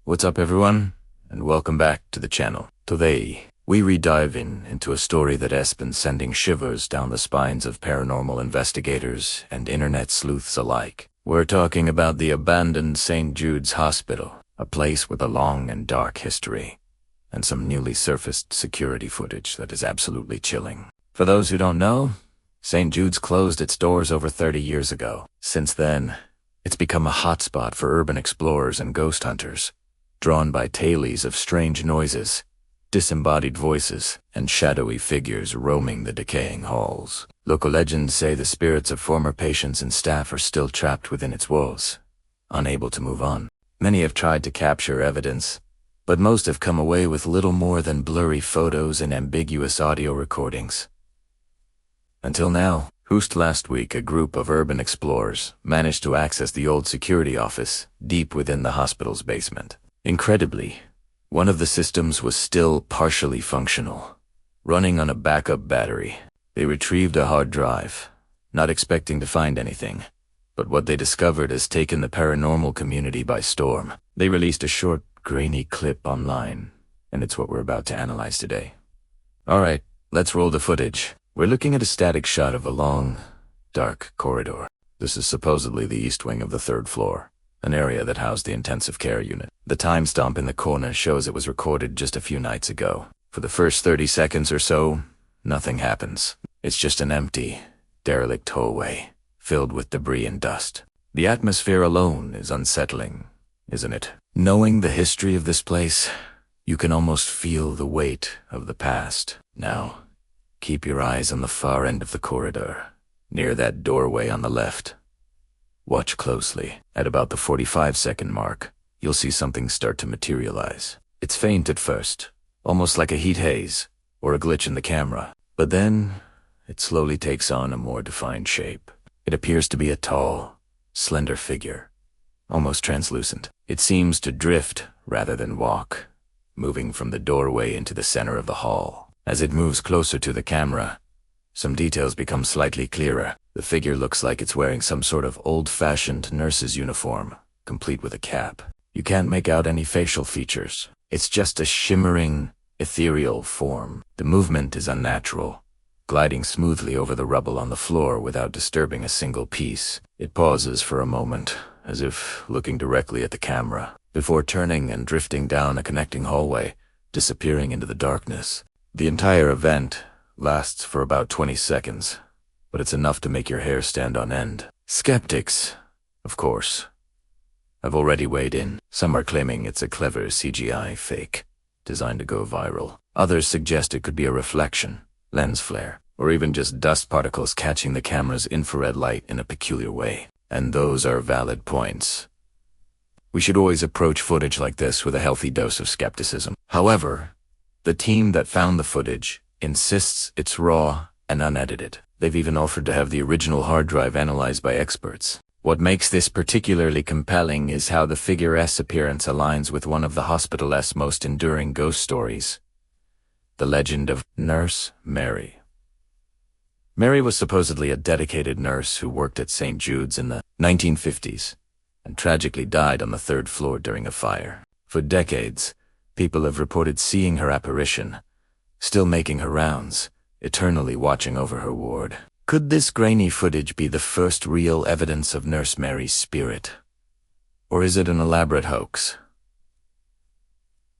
What's up everyone, and welcome back to the channel. Today, we re-dive into a story that has been sending shivers down the spines of paranormal investigators and internet sleuths alike. We're talking about the abandoned St. Jude's Hospital, a place with a long and dark history, and some newly surfaced security footage that is absolutely chilling. For those who don't know, St. Jude's closed its doors over 30 years ago. Since then, it's become a hotspot for urban explorers and ghost hunters, drawn by tales of strange noises, disembodied voices, and shadowy figures roaming the decaying halls. Local legends say the spirits of former patients and staff are still trapped within its walls, unable to move on. Many have tried to capture evidence, but most have come away with little more than blurry photos and ambiguous audio recordings. Until now, last week, a group of urban explorers managed to access the old security office deep within the hospital's basement. Incredibly, one of the systems was still partially functional, running on a backup battery. They retrieved a hard drive, not expecting to find anything, but what they discovered has taken the paranormal community by storm. They released a short, grainy clip online, and it's what we're about to analyze today. Alright, let's roll the footage. We're looking at a static shot of a long, dark corridor. This is supposedly the east wing of the third floor, an area that housed the intensive care unit. The timestamp in the corner shows it was recorded just a few nights ago. For the first 30 seconds or so, nothing happens. It's just an empty, derelict hallway, filled with debris and dust. The atmosphere alone is unsettling, isn't it? Knowing the history of this place, you can almost feel the weight of the past. Now, keep your eyes on the far end of the corridor, near that doorway on the left. Watch closely. At about the 45-second mark, you'll see something start to materialize. It's faint at first, almost like a heat haze or a glitch in the camera, but then it slowly takes on a more defined shape. It appears to be a tall, slender figure, almost translucent. It seems to drift rather than walk, moving from the doorway into the center of the hall. As it moves closer to the camera, some details become slightly clearer. The figure looks like it's wearing some sort of old-fashioned nurse's uniform, complete with a cap. You can't make out any facial features. It's just a shimmering, ethereal form. The movement is unnatural, gliding smoothly over the rubble on the floor without disturbing a single piece. It pauses for a moment, as if looking directly at the camera, before turning and drifting down a connecting hallway, disappearing into the darkness. The entire event lasts for about 20 seconds, but it's enough to make your hair stand on end. Skeptics, of course, have already weighed in. Some are claiming it's a clever CGI fake, designed to go viral. Others suggest it could be a reflection, lens flare, or even just dust particles catching the camera's infrared light in a peculiar way. And those are valid points. We should always approach footage like this with a healthy dose of skepticism. However, the team that found the footage insists it's raw and unedited. They've even offered to have the original hard drive analyzed by experts. What makes this particularly compelling is how the figure's appearance aligns with one of the hospital's most enduring ghost stories, the legend of Nurse Mary. Mary was supposedly a dedicated nurse who worked at St. Jude's in the 1950s and tragically died on the third floor during a fire. For decades, people have reported seeing her apparition, still making her rounds, eternally watching over her ward. Could this grainy footage be the first real evidence of Nurse Mary's spirit? Or is it an elaborate hoax?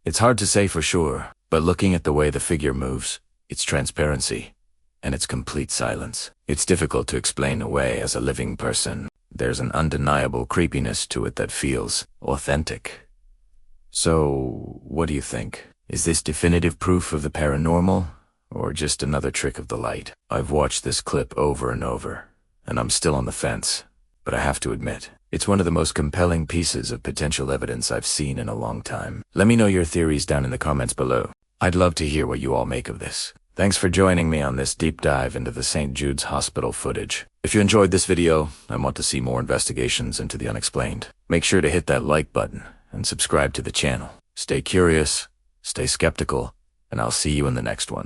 It's hard to say for sure, but looking at the way the figure moves, its transparency, and its complete silence, it's difficult to explain away as a living person. There's an undeniable creepiness to it that feels authentic. So, what do you think? Is this definitive proof of the paranormal, or just another trick of the light? I've watched this clip over and over, and I'm still on the fence, but I have to admit, it's one of the most compelling pieces of potential evidence I've seen in a long time. Let me know your theories down in the comments below. I'd love to hear what you all make of this. Thanks for joining me on this deep dive into the St. Jude's Hospital footage. If you enjoyed this video and want to see more investigations into the unexplained, make sure to hit that like button and subscribe to the channel. Stay curious, stay skeptical, and I'll see you in the next one.